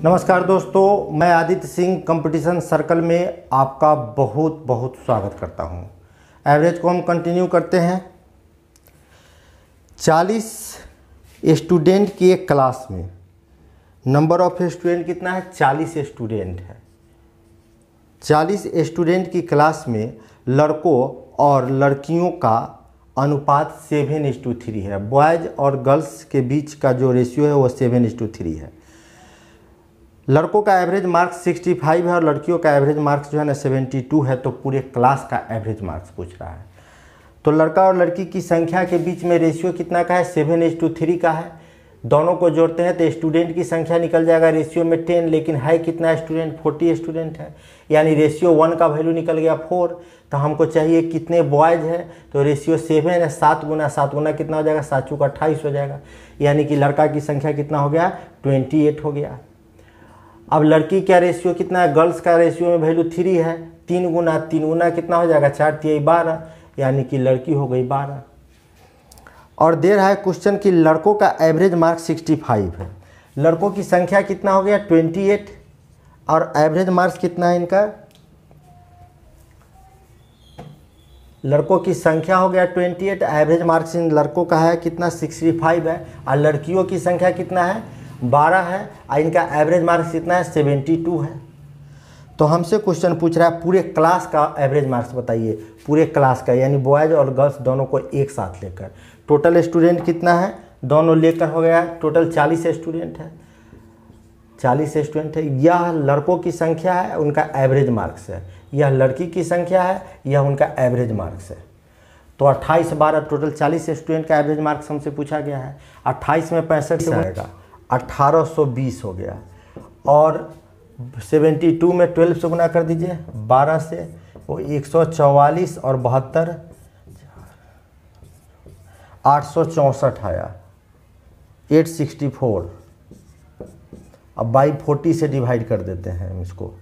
नमस्कार दोस्तों, मैं आदित्य सिंह कंपटीशन सर्कल में आपका बहुत बहुत स्वागत करता हूं। एवरेज को हम कंटिन्यू करते हैं। 40 स्टूडेंट की एक क्लास में नंबर ऑफ स्टूडेंट कितना है? 40 स्टूडेंट है। 40 स्टूडेंट की क्लास में लड़कों और लड़कियों का अनुपात 7:3 है। बॉयज़ और गर्ल्स के बीच का जो रेशियो है वो 7:3 है। लड़कों का एवरेज मार्क्स 65 है और लड़कियों का एवरेज मार्क्स जो है ना 72 है। तो पूरे क्लास का एवरेज मार्क्स पूछ रहा है। तो लड़का और लड़की की संख्या के बीच में रेशियो कितना का है? 7:3 का है। दोनों को जोड़ते हैं तो स्टूडेंट की संख्या निकल जाएगा रेशियो में 10, लेकिन है कितना स्टूडेंट? 40 स्टूडेंट है, यानी रेशियो 1 का वैल्यू निकल गया 4। तो हमको चाहिए कितने बॉयज़ हैं, तो रेशियो 7 है। 7 गुना कितना हो जाएगा? 7 चौका 28 हो जाएगा, यानी कि लड़का की संख्या कितना हो गया? 28 हो गया। अब लड़की का रेशियो कितना है? गर्ल्स का रेशियो में वैल्यू 3 है। 3 गुना कितना हो जाएगा? 4 3 12, यानी कि लड़की हो गई 12। और दे रहा है क्वेश्चन कि लड़कों का एवरेज मार्क 65 है। लड़कों की संख्या कितना हो गया? 28, और एवरेज मार्क्स कितना है इनका? लड़कों की संख्या हो गया 28, एवरेज मार्क्स इन लड़कों का है कितना? 65 है। और लड़कियों की संख्या कितना है? 12 है। और इनका एवरेज मार्क्स कितना है? 72 है। तो हमसे क्वेश्चन पूछ रहा है पूरे क्लास का एवरेज मार्क्स बताइए। पूरे क्लास का यानी बॉयज़ और गर्ल्स दोनों को एक साथ लेकर। टोटल स्टूडेंट कितना है? दोनों लेकर हो गया टोटल 40 स्टूडेंट है। 40 स्टूडेंट है। यह लड़कों की संख्या है, उनका एवरेज मार्क्स है। यह लड़की की संख्या है, यह उनका एवरेज मार्क्स है। तो 28 12 टोटल 40 स्टूडेंट का एवरेज मार्क्स हमसे पूछा गया है। 28 में 65 से आएगा, 1820 हो गया। और 72 में 12 से गुना कर दीजिए, 12 से वो 144 और 72 864 आया, 864। अब बाई 40 से डिवाइड कर देते हैं हम इसको।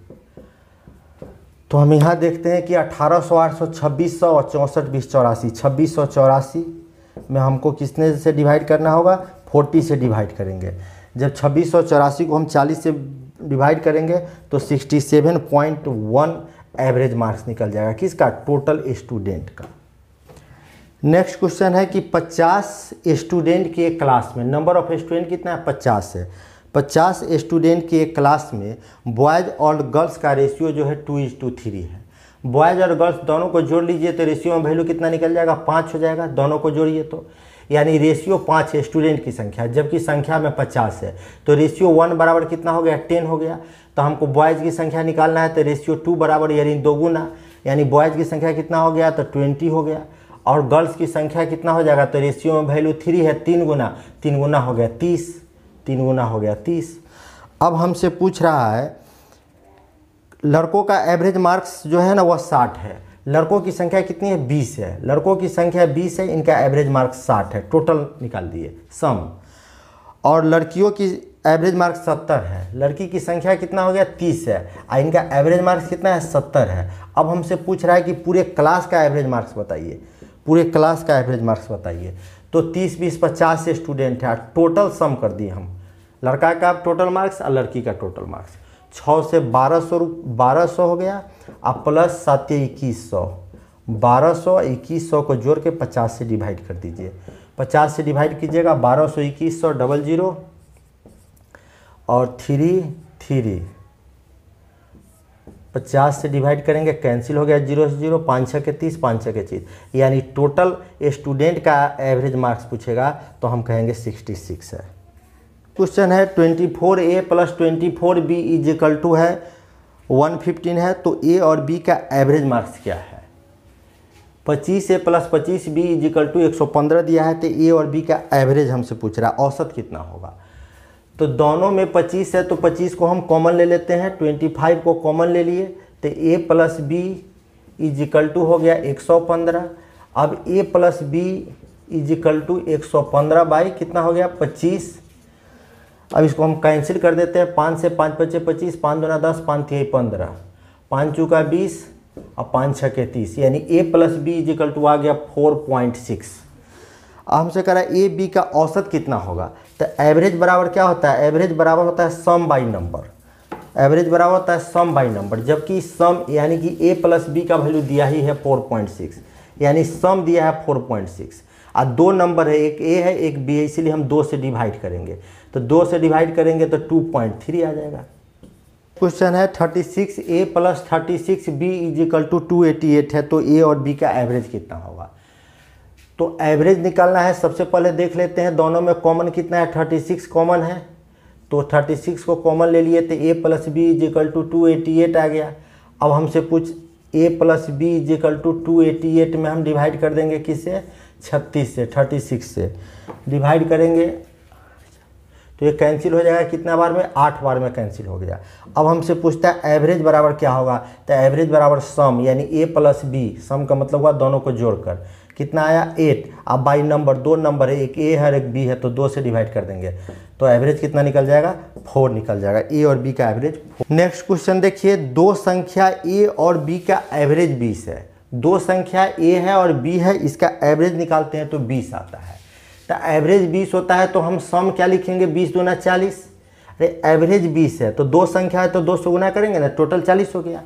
तो हम यहाँ देखते हैं कि 1800 800 2600 और 64 20 84, 2684 में हमको किसने से डिवाइड करना होगा? 40 से डिवाइड करेंगे। जब 2684 को हम 40 से डिवाइड करेंगे तो 67.1 एवरेज मार्क्स निकल जाएगा। किसका? टोटल स्टूडेंट का। नेक्स्ट क्वेश्चन है कि 50 स्टूडेंट की एक क्लास में नंबर ऑफ स्टूडेंट कितना है? 50 है। 50 स्टूडेंट की एक क्लास में बॉयज़ और गर्ल्स का रेशियो जो है 2:3 है। बॉयज़ और गर्ल्स दोनों को जोड़ लीजिए तो रेशियो में वैल्यू कितना निकल जाएगा? 5 हो जाएगा। दोनों को जोड़िए तो यानी रेशियो 5 है स्टूडेंट की संख्या, जबकि संख्या में 50 है। तो रेशियो 1 बराबर कितना हो गया? 10 हो गया। तो हमको बॉयज़ की संख्या निकालना है तो रेशियो 2 बराबर यानी 2 गुना, यानी बॉयज़ की संख्या कितना हो गया? तो 20 हो गया। और गर्ल्स की संख्या कितना हो जाएगा? तो रेशियो में वैल्यू 3 है, 3 गुना हो गया 30, 3 गुना हो गया 30। अब हमसे पूछ रहा है लड़कों का एवरेज मार्क्स जो है ना वह 60 है। लड़कों की संख्या कितनी है? 20 है। लड़कों की संख्या 20 है, इनका एवरेज मार्क्स 60 है। टोटल निकाल दिए सम। और लड़कियों की एवरेज मार्क्स 70 है। लड़की की संख्या कितना हो गया? 30 है, और इनका एवरेज मार्क्स कितना है? 70 है। अब हमसे पूछ रहा है कि पूरे क्लास का एवरेज मार्क्स बताइए। पूरे क्लास का एवरेज मार्क्स बताइए। तो 30 20 50 स्टूडेंट है। टोटल सम कर दिए हम, लड़का का टोटल मार्क्स और लड़की का टोटल मार्क्स। 6 से 1200 हो गया, अब प्लस 7 2100। 1200 2100 को जोड़ के 50 से डिवाइड कर दीजिए। 50 से डिवाइड कीजिएगा, 1200 2100 00 और 3 50 से डिवाइड करेंगे, कैंसिल हो गया 0 से 0, 5 6 के 30, 5 6 के 30, यानी टोटल स्टूडेंट का एवरेज मार्क्स पूछेगा तो हम कहेंगे 66 है। क्वेश्चन है 24A + 24B = है 115 है। तो A और B का एवरेज मार्क्स क्या है? 25A + 25B = 115 दिया है। तो A और B का एवरेज हमसे पूछ रहा है, औसत कितना होगा? तो दोनों में 25 है तो 25 को हम कॉमन ले लेते हैं, 25 को कॉमन ले लिए तो A + B = हो गया 115। अब A + B = 115 बाई कितना हो गया? 25। अब इसको हम कैंसिल कर देते हैं, 5 से 5 बचे 25, 5 दूना 10, 5 3 15, 5 चौका 20 और 5 6 के 30, यानी A + B = आ गया 4.6। अब हमसे कह रहा है ए बी का औसत कितना होगा। तो एवरेज बराबर क्या होता है, एवरेज बराबर होता है सम बाई नंबर। एवरेज बराबर होता है सम बाई नंबर, जबकि सम यानी कि ए प्लस बी का वैल्यू दिया ही है 4.6, यानी सम दिया है 4.6 और दो नंबर है, एक ए है एक बी है, इसीलिए हम 2 से डिवाइड करेंगे। तो 2 से डिवाइड करेंगे तो 2.3 आ जाएगा। क्वेश्चन है 36 A plus 36 B is equal to 288 है, तो ए और बी का एवरेज कितना होगा। तो एवरेज निकालना है, सबसे पहले देख लेते हैं दोनों में कॉमन कितना है, 36 कॉमन है, तो 36 को कॉमन ले लिए तो A plus B is equal to 288 आ गया। अब हमसे पूछ A plus B is equal to 288 में हम डिवाइड कर देंगे किससे, 36 से, 36 से डिवाइड करेंगे तो ये कैंसिल हो जाएगा कितना बार में, 8 बार में कैंसिल हो गया। अब हमसे पूछता है एवरेज बराबर क्या होगा, तो एवरेज बराबर सम यानी ए प्लस बी, सम का मतलब हुआ दोनों को जोड़कर कितना आया 8। अब बाई नंबर, दो नंबर है, एक ए है एक बी है, तो 2 से डिवाइड कर देंगे तो एवरेज कितना निकल जाएगा, 4 निकल जाएगा। ए और बी का एवरेज 4। नेक्स्ट क्वेश्चन देखिए, दो संख्या ए और बी का एवरेज 20 है। दो संख्या ए है और बी है, इसका एवरेज निकालते हैं तो 20 आता है। तो एवरेज 20 होता है तो हम सम क्या लिखेंगे, 20 दूना 40। अरे एवरेज 20 है तो दो संख्या है तो 2 से गुना करेंगे ना, टोटल 40 हो गया।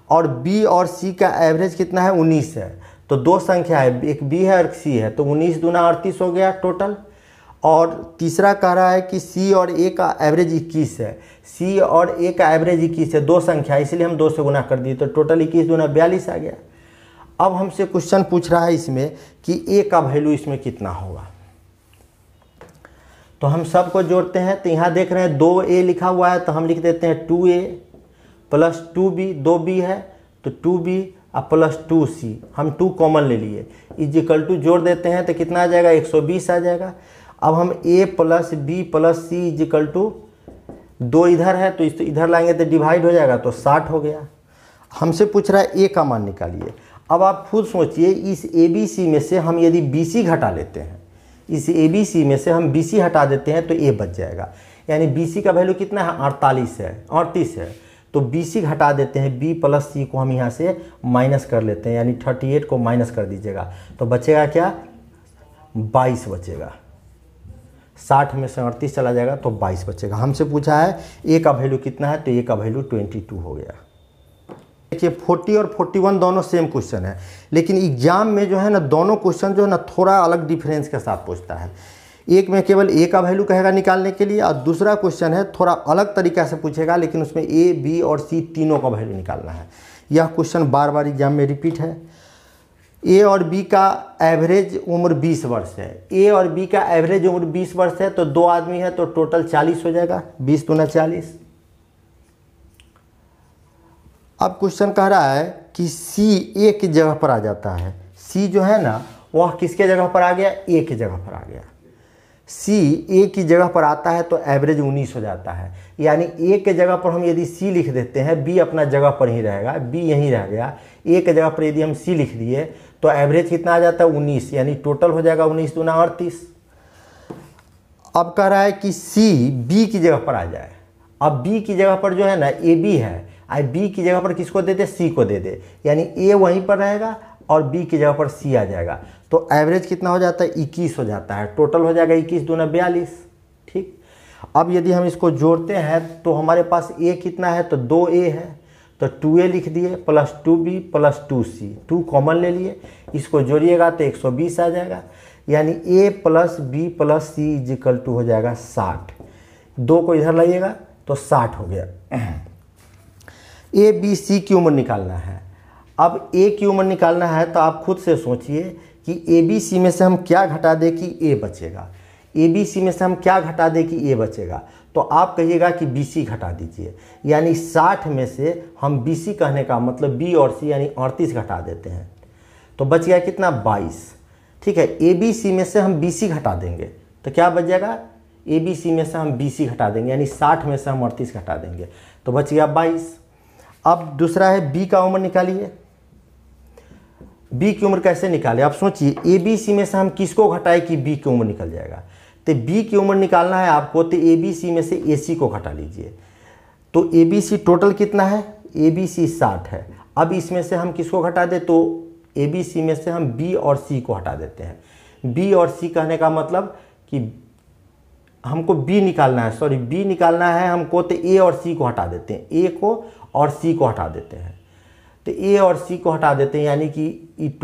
और बी और सी का एवरेज कितना है, 19 है, तो दो संख्या है, एक बी है और एक सी है, तो 19 दूना 38 हो गया टोटल। और तीसरा कह रहा है कि सी और ए का एवरेज 21 है, सी और ए का एवरेज 21 है, दो संख्या इसलिए हम 2 से गुना कर दिए, तो टोटल 21 दूना 42 आ गया। अब हमसे क्वेश्चन पूछ रहा है इसमें कि ए का वैल्यू इसमें कितना होगा। तो हम सबको जोड़ते हैं, तो यहाँ देख रहे हैं 2a लिखा हुआ है, तो हम लिख देते हैं 2a प्लस 2b, 2b है तो 2b और प्लस 2c, हम 2 कॉमन ले लिए, इज इक्वल टू जोड़ देते हैं तो कितना आ जाएगा, 120 आ जाएगा। अब हम a plus b plus c is equal to 2 इधर है तो इधर लाएंगे तो डिवाइड हो जाएगा, तो 60 हो गया। हमसे पूछ रहा है a का मान निकालिए। अब आप खुद सोचिए, इस ABC में से हम यदि BC घटा लेते हैं, इस ABC में से हम BC हटा देते हैं तो A बच जाएगा, यानी BC का वैल्यू कितना है, 38 है, तो BC घटा देते हैं, B प्लस C को हम यहाँ से माइनस कर लेते हैं, यानी 38 को माइनस कर दीजिएगा तो बचेगा क्या, 22 बचेगा। 60 में से 38 चला जाएगा तो 22 बचेगा। हमसे पूछा है A का वैल्यू कितना है, तो A का वैल्यू 22 हो गया। देखिए 40 और 41 दोनों सेम क्वेश्चन है, लेकिन एग्जाम में जो है ना दोनों क्वेश्चन जो है ना थोड़ा अलग डिफरेंस के साथ पूछता है। एक में केवल ए का वैल्यू कहेगा निकालने के लिए, और दूसरा क्वेश्चन है थोड़ा अलग तरीका से पूछेगा, लेकिन उसमें ए बी और सी तीनों का वैल्यू निकालना है। यह क्वेश्चन बार बार एग्जाम में रिपीट है। ए और बी का एवरेज उम्र 20 वर्ष है, ए और बी का एवरेज उम्र 20 वर्ष है, तो दो आदमी है तो टोटल 40 हो जाएगा, 20 दूना 40। अब क्वेश्चन कह रहा है कि सी ए की जगह पर आ जाता है, सी जो है ना वह किसके जगह पर आ गया, ए की जगह पर आ गया। सी ए की जगह पर आता है तो एवरेज 19 हो जाता है, यानी ए के जगह पर हम यदि सी लिख देते हैं, बी अपना जगह पर ही रहेगा, बी यहीं रह गया, ए के जगह पर यदि हम सी लिख दिए तो एवरेज कितना आ जाता है, 19, यानी टोटल हो जाएगा 19 दूना 38। अब कह रहा है कि सी बी की जगह पर आ जाए। अब बी की जगह पर जो है ना ए बी है, आई बी की जगह पर किसको दे दे, सी को दे दे, यानी ए वहीं पर रहेगा और बी की जगह पर सी आ जाएगा, तो एवरेज कितना हो जाता है, 21 हो जाता है, टोटल हो जाएगा 21 दूना 42। ठीक, अब यदि हम इसको जोड़ते हैं तो हमारे पास ए कितना है, तो 2a है, तो 2a लिख दिए plus 2b plus 2c, 2 common ले लिए, इसको जोड़िएगा तो 120 आ जाएगा, यानी a plus b plus c is equal to हो जाएगा 60। 2 को इधर लाइएगा तो 60 हो गया। ए बी सी की उम्र निकालना है। अब ए की उम्र निकालना है तो आप खुद से सोचिए कि ए बी सी में से हम क्या घटा दें कि ए बचेगा, ए बी सी में से हम क्या घटा दें कि ए बचेगा, तो आप कहिएगा कि बी सी घटा दीजिए, यानी 60 में से हम बी सी कहने का मतलब बी और सी यानी 38 घटा देते हैं, तो बच गया कितना, 22। ठीक है, ए बी सी में से हम बी सी घटा देंगे तो क्या बच जाएगा, ए बी सी में से हम बी सी घटा देंगे, यानी 60 में से हम 38 घटा देंगे तो बच गया 22। अब दूसरा है बी का उम्र निकालिए। बी की उम्र कैसे निकाले, आप सोचिए, ए बी सी में से हम किसको घटाए कि बी की उम्र निकल जाएगा, तो बी की उम्र निकालना है आपको, तो ए बी सी में से ए सी को घटा लीजिए, तो ए बी सी टोटल कितना है, ए बी सी 60 है। अब इसमें से हम किसको घटा दें, तो ए बी सी में से हम बी और सी को हटा देते हैं, बी और सी कहने का मतलब कि हमको बी निकालना है, सॉरी बी निकालना है हमको, तो ए और सी को हटा देते हैं, ए को और सी को हटा देते हैं। तो ए और सी को हटा देते हैं, यानी कि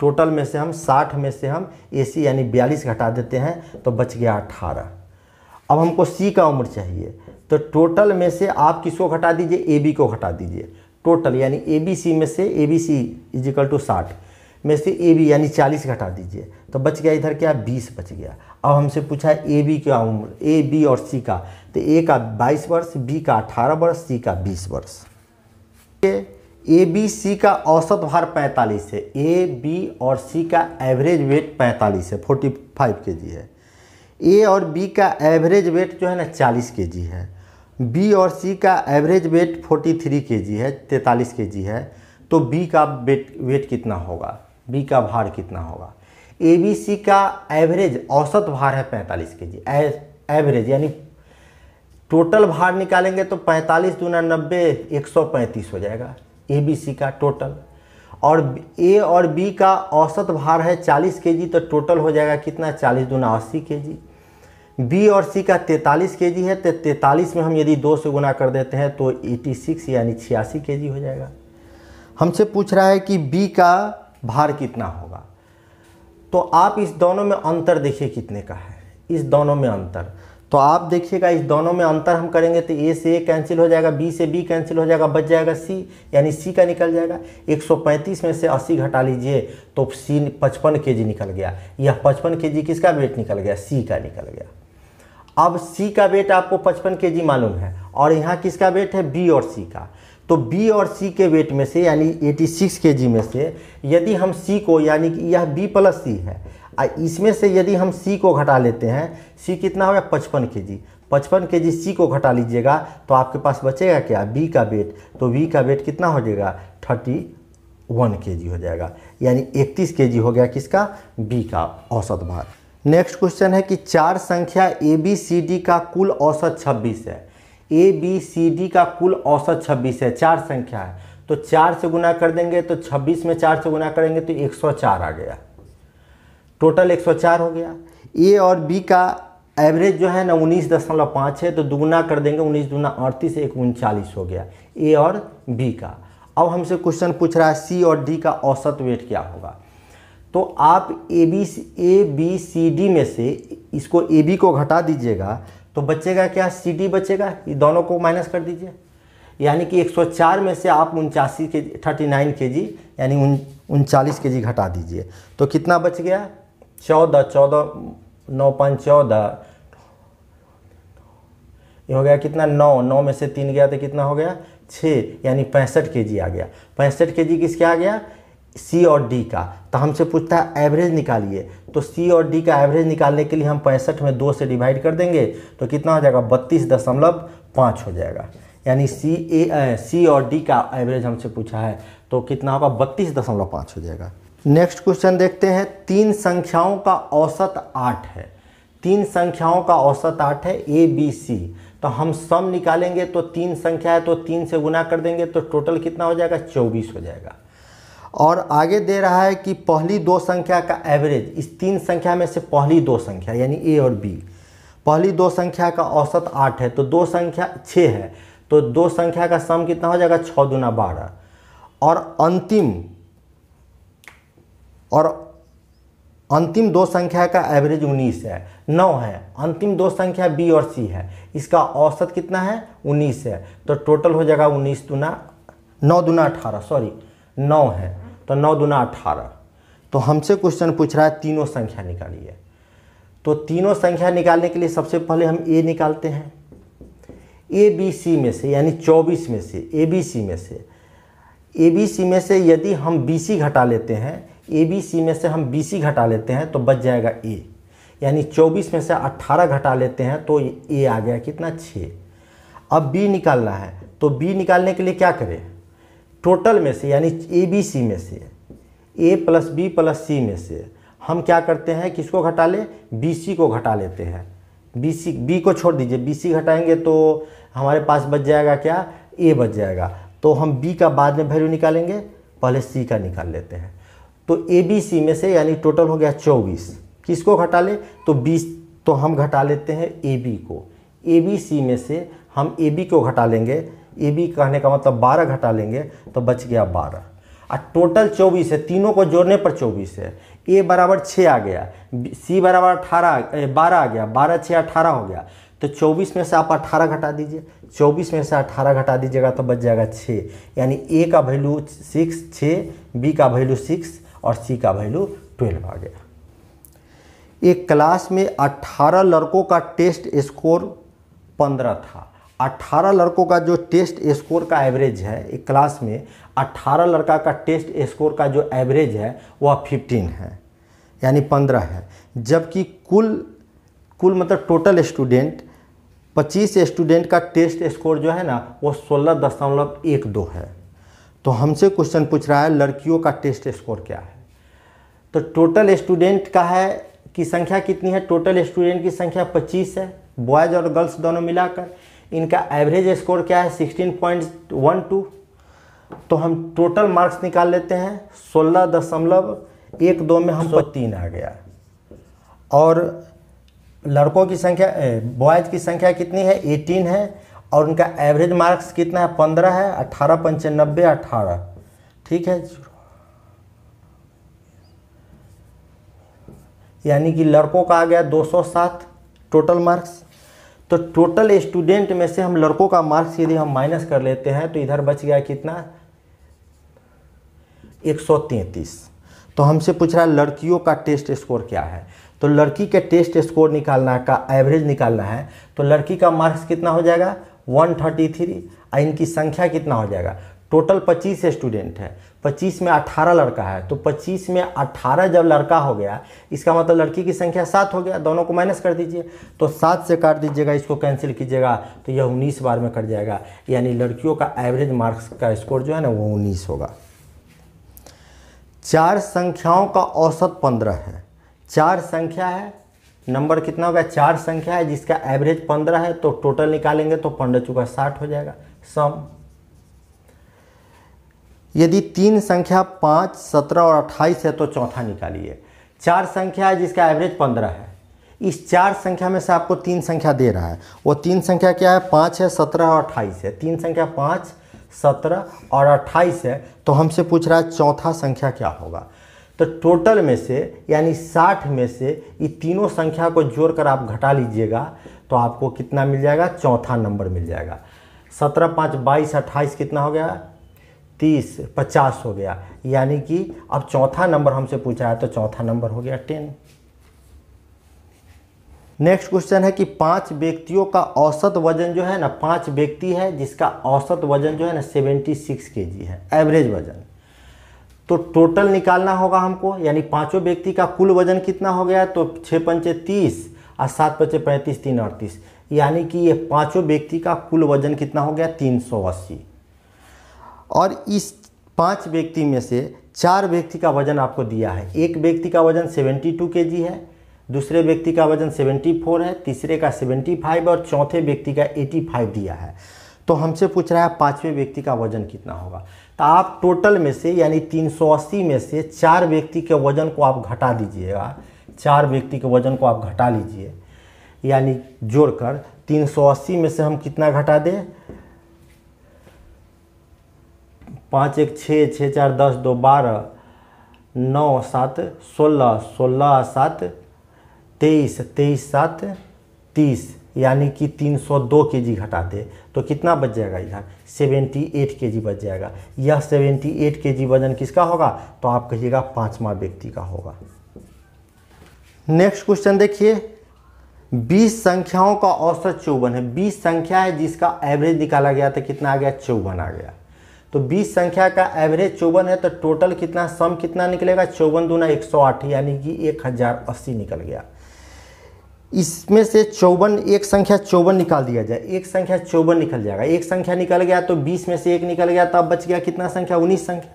टोटल में से हम 60 में से हम ए सी यानी 42 घटा देते हैं, तो बच गया 18। अब हमको सी का उम्र चाहिए, तो टोटल में से आप किसको घटा दीजिए, ए बी को घटा दीजिए। टोटल यानी ए बी सी में से a b c is equal to 60 में से ए बी यानी 40 घटा दीजिए, तो बच गया इधर क्या 20 बच गया। अब हमसे पूछा है ए बी का उम्र, ए बी और सी का, तो ए का 22 वर्ष, बी का 18 वर्ष, सी का 20 वर्ष। ए बी सी का औसत भार 45 है, ए बी और सी का एवरेज वेट 45 है, 45 kg है। ए और बी का एवरेज वेट जो है ना 40 kg है, बी और सी का एवरेज वेट 43 kg है, 43 kg है। तो बी का वेट कितना होगा, बी का भार कितना होगा। ए बी सी का एवरेज औसत भार है 45 kg, एवरेज यानी टोटल भार निकालेंगे तो 45 दूना 90 135 हो जाएगा ए बी सी का टोटल। और ए और बी का औसत भार है 40 kg, तो टोटल हो जाएगा कितना 40 दूना 80 kg। बी और सी का 43 kg है, तो 43 में हम यदि 2 से गुना कर देते हैं तो 86 यानी 86 kg हो जाएगा। हमसे पूछ रहा है कि बी का भार कितना होगा, तो आप इस दोनों में अंतर देखिए कितने का है, इस दोनों में अंतर। तो आप देखिएगा इस दोनों में अंतर हम करेंगे तो ए से ए कैंसिल हो जाएगा, बी से बी कैंसिल हो जाएगा, बच जाएगा सी, यानी सी का निकल जाएगा। 135 में से 80 घटा लीजिए तो सी 55 kg निकल गया। यह 55 kg किसका वेट निकल गया, सी का निकल गया। अब सी का वेट आपको 55 kg मालूम है, और यहाँ किसका वेट है, बी और सी का। तो बी और सी के वेट में से यानी 86 kg में से यदि हम सी को, यानी कि यह बी प्लस सी है, इसमें से यदि हम सी को घटा लेते हैं, सी कितना होगा 55 kg, 55 kg सी को घटा लीजिएगा तो आपके पास बचेगा क्या, बी का वेट। तो बी का वेट कितना हो जाएगा 31 kg हो जाएगा, यानी 31 kg हो गया किसका, बी का औसत भार। नेक्स्ट क्वेश्चन है कि 4 संख्या ए बी सी डी का कुल औसत 26 है। ए बी सी डी का कुल औसत 26 है, 4 संख्या है, तो 4 से गुना कर देंगे तो 26 में 4 से गुना करेंगे तो 104 आ गया, टोटल 104 हो गया। ए और बी का एवरेज जो है ना 19.5 है, तो दुगुना कर देंगे 19 दूना 38, 39 हो गया ए और बी का। अब हमसे क्वेश्चन पूछ रहा है सी और डी का औसत वेट क्या होगा। तो आप ए बी सी डी में से इसको ए बी को घटा दीजिएगा तो बचेगा क्या, सी डी बचेगा, ये दोनों को माइनस कर दीजिए, यानी कि 104 में से आप 39 kg यानी 39 kg घटा दीजिए तो कितना बच गया, 14 9 5 14, ये हो गया कितना 9 में से 3 गया तो कितना हो गया 6, यानी 65 kg आ गया। 65 kg किसके आ गया, सी और डी का। तो हमसे पूछता है एवरेज निकालिए, तो सी और डी का एवरेज निकालने के लिए हम 65 में 2 से डिवाइड कर देंगे तो कितना हो जाएगा 32.5 हो जाएगा, यानी सी और डी का एवरेज हमसे पूछा है तो कितना होगा 32.5 हो जाएगा। नेक्स्ट क्वेश्चन देखते हैं, 3 संख्याओं का औसत 8 है, 3 संख्याओं का औसत 8 है ए बी सी। तो हम सम निकालेंगे तो 3 संख्या है तो 3 से गुना कर देंगे तो टोटल कितना हो जाएगा 24 हो जाएगा। और आगे दे रहा है कि पहली 2 संख्या का एवरेज, इस 3 संख्या में से पहली 2 संख्या यानी ए और बी, पहली 2 संख्या का औसत 8 है तो 2 संख्या 6 है, तो 2 संख्या का सम कितना हो जाएगा 6 दूना 12, और अंतिम 2 संख्या का एवरेज 19 है, 9 है। अंतिम 2 संख्या बी और सी है, इसका औसत कितना है 19 है, तो टोटल हो जाएगा 9 दूना 18, सॉरी 9 है तो 9 दूना 18। तो हमसे क्वेश्चन पूछ रहा है तीनों संख्या निकालिए। तो तीनों संख्या निकालने के लिए सबसे पहले हम ए निकालते हैं, ए बी सी में से यानी 24 में से ए बी सी में से यदि हम बी सी घटा लेते हैं, ए बी सी में से हम बी सी घटा लेते हैं तो बच जाएगा ए, यानी 24 में से 18 घटा लेते हैं तो ए आ गया कितना 6। अब बी निकालना है, तो बी निकालने के लिए क्या करें, टोटल में से यानी ए बी सी में से ए प्लस बी प्लस सी में से हम क्या करते हैं, किसको घटा ले, बी सी को घटा लेते हैं। बी को छोड़ दीजिए, बी सी घटाएंगे तो हमारे पास बच जाएगा क्या, ए बच जाएगा। तो हम बी का बाद में वैल्यू निकालेंगे, पहले सी का निकाल लेते हैं। तो ABC में से यानी टोटल हो गया 24। किसको घटा ले? तो 20, तो हम घटा लेते हैं AB को। ABC में से हम AB को घटा लेंगे, AB कहने का मतलब 12 घटा लेंगे तो बच गया 12। और टोटल 24 है, तीनों को जोड़ने पर 24 है। A बराबर 6 आ गया, C बराबर 12 आ गया, 12 6 18 हो गया। तो 24 में से आप 18 घटा दीजिए, 24 में से 18 घटा दीजिएगा तो बच जाएगा 6। यानी A का वैल्यू 6, B का वैल्यू 6 और C का वैल्यू 12 आ गया। एक क्लास में 18 लड़कों का टेस्ट स्कोर 15 था। 18 लड़कों का जो टेस्ट स्कोर का एवरेज है, एक क्लास में 18 लड़का का टेस्ट स्कोर का जो एवरेज है वह 15 है, यानी 15 है। जबकि कुल मतलब टोटल स्टूडेंट 25 स्टूडेंट का टेस्ट स्कोर जो है ना वो 16.12 है। तो हमसे क्वेश्चन पूछ रहा है लड़कियों का टेस्ट स्कोर क्या है। तो टोटल स्टूडेंट का है की संख्या कितनी है? टोटल स्टूडेंट की संख्या 25 है, बॉयज़ और गर्ल्स दोनों मिलाकर। इनका एवरेज स्कोर क्या है? 16.12। तो हम टोटल मार्क्स निकाल लेते हैं, 16.12 में हम 3 आ गया। और लड़कों की संख्या, बॉयज़ की संख्या कितनी है? 18 है। और उनका एवरेज मार्क्स कितना है? 15 है। 18 पंचे 90, 18, ठीक है। यानी कि लड़कों का आ गया 207 टोटल मार्क्स। तो टोटल स्टूडेंट में से हम लड़कों का मार्क्स यदि हम माइनस कर लेते हैं तो इधर बच गया कितना? 133। तो हमसे पूछ रहा है लड़कियों का टेस्ट स्कोर क्या है। तो लड़की के टेस्ट स्कोर निकालना का एवरेज निकालना है तो लड़की का मार्क्स कितना हो जाएगा? 133। और इनकी संख्या कितना हो जाएगा? टोटल 25 स्टूडेंट है, 25 में 18 लड़का है। तो 25 में 18 जब लड़का हो गया इसका मतलब लड़की की संख्या 7 हो गया। दोनों को माइनस कर दीजिए, तो 7 से काट दीजिएगा, इसको कैंसिल कीजिएगा तो यह 19 बार में कट जाएगा। यानी लड़कियों का एवरेज मार्क्स का स्कोर जो है ना वो 19 होगा। 4 संख्याओं का औसत 15 है। 4 संख्या है, नंबर कितना होगा? 4 संख्या है जिसका एवरेज 15 है। तो टोटल निकालेंगे तो 15 चुका 60 हो जाएगा सम। यदि 3 संख्या 5, 17 और 28 है तो चौथा निकालिए। 4 संख्या है जिसका एवरेज 15 है। इस 4 संख्या में से आपको 3 संख्या दे रहा है। वो 3 संख्या क्या है? 5 है, 17 और 28 है। 3 संख्या 5, 17 और 28 है। तो हमसे पूछ रहा है चौथा संख्या क्या होगा। तो टोटल में से यानी 60 में से ये तीनों संख्या को जोड़कर आप घटा लीजिएगा तो आपको कितना मिल जाएगा? चौथा नंबर मिल जाएगा। 17, 5, 22, 28 कितना हो गया? 30, 50 हो गया। यानी कि अब चौथा नंबर हमसे पूछा है तो चौथा नंबर हो गया 10। नेक्स्ट क्वेश्चन है कि 5 व्यक्तियों का औसत वजन जो है ना, 5 व्यक्ति है जिसका औसत वजन जो है ना 76 kg है, एवरेज वजन। तो टोटल निकालना होगा हमको, यानी पांचों व्यक्ति का कुल वजन कितना हो गया? तो 6 पंचे 30 और 7 पंचे 35, 3 38। यानी कि ये पांचों व्यक्ति का कुल वजन कितना हो गया? 380। और इस 5 व्यक्ति में से 4 व्यक्ति का वजन आपको दिया है। एक व्यक्ति का वजन 72 kg है, दूसरे व्यक्ति का वजन 74 है, तीसरे का 75 और चौथे व्यक्ति का 85 दिया है। तो हमसे पूछ रहा है 5वें व्यक्ति का वजन कितना होगा। तो आप टोटल में से यानी 380 में से 4 व्यक्ति के वजन को आप घटा दीजिएगा। 4 व्यक्ति के वजन को आप घटा लीजिए, यानी जोड़कर 380 में से हम कितना घटा दें? 5 1 6, 6 4 10, 2 12, 9 7 16, 16 7 23, 23 7 30, यानी कि 302 kg घटा दे तो कितना बच जाएगा? इधर 78 kg बच जाएगा। यह 78 kg वजन किसका होगा? तो आप कहिएगा 5वां व्यक्ति का होगा। नेक्स्ट क्वेश्चन देखिए, 20 संख्याओं का औसत 54 है। 20 संख्या है जिसका एवरेज निकाला गया तो कितना आ गया? 54 आ गया। तो 20 संख्या का एवरेज 54 है तो टोटल कितना सम कितना निकलेगा? 54 दूना 108, यानी कि 1080 निकल गया। इसमें से 54, एक संख्या 54 निकाल दिया जाए, एक संख्या 54 निकल जाएगा। एक संख्या निकल गया तो 20 में से एक निकल गया तो अब बच गया कितना संख्या? 19 संख्या।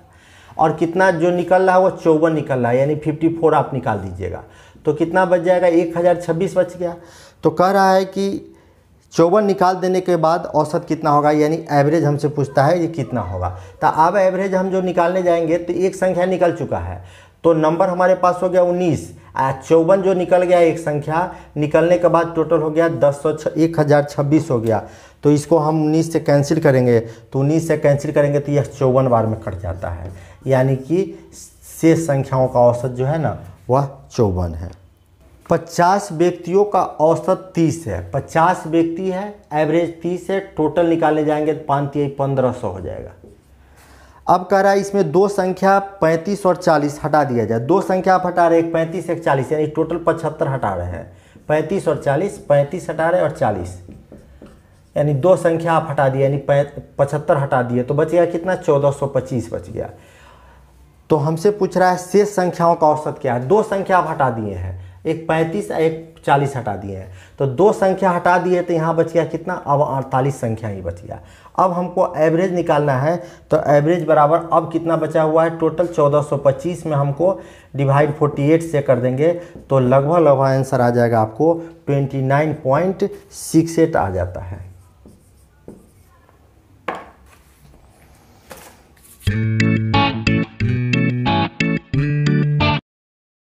और कितना जो निकल रहा है वो 54 निकल रहा है, यानी 54 आप निकाल दीजिएगा तो कितना बच जाएगा? 1026 बच गया। तो कह रहा है कि 54 निकाल देने के बाद औसत कितना होगा, यानी एवरेज हमसे पूछता है ये कितना होगा। तो अब एवरेज हम जो निकालने जाएंगे तो एक संख्या निकल चुका है तो नंबर हमारे पास हो गया 19। 54 जो निकल गया एक संख्या, निकलने के बाद टोटल हो गया 1026 हो गया। तो इसको हम 19 से कैंसिल करेंगे, तो 19 से कैंसिल करेंगे तो यह 54 बार में कट जाता है, यानी कि शेष संख्याओं का औसत जो है ना वह 54 है। 50 व्यक्तियों का औसत 30 है। 50 व्यक्ति है, एवरेज 30 है, टोटल निकालने जाएंगे तो 5 तिहाई 1500 हो जाएगा। अब कह रहा है इसमें दो संख्या 35 और 40 हटा दिया जाए। दो संख्या आप हटा रहे, एक 35 एक 40, यानी टोटल 75 हटा रहे हैं। 35 और 40, 35 हटा रहे और 40, यानी दो संख्या आप हटा दिए, यानी 75 हटा दिए, तो बच गया कितना? 1425 बच गया। तो हमसे पूछ रहा है शेष संख्याओं का औसत क्या है। दो संख्या आप हटा दिए हैं, एक 35 एक 40 हटा दिए हैं, तो दो संख्या हटा दिए तो यहाँ बच गया कितना? अब 48 संख्या ही बच गया। अब हमको एवरेज निकालना है, तो एवरेज बराबर अब कितना बचा हुआ है? टोटल 1425 में हमको डिवाइड 48 से कर देंगे तो लगभग आंसर आ जाएगा आपको 29.68 आ जाता है।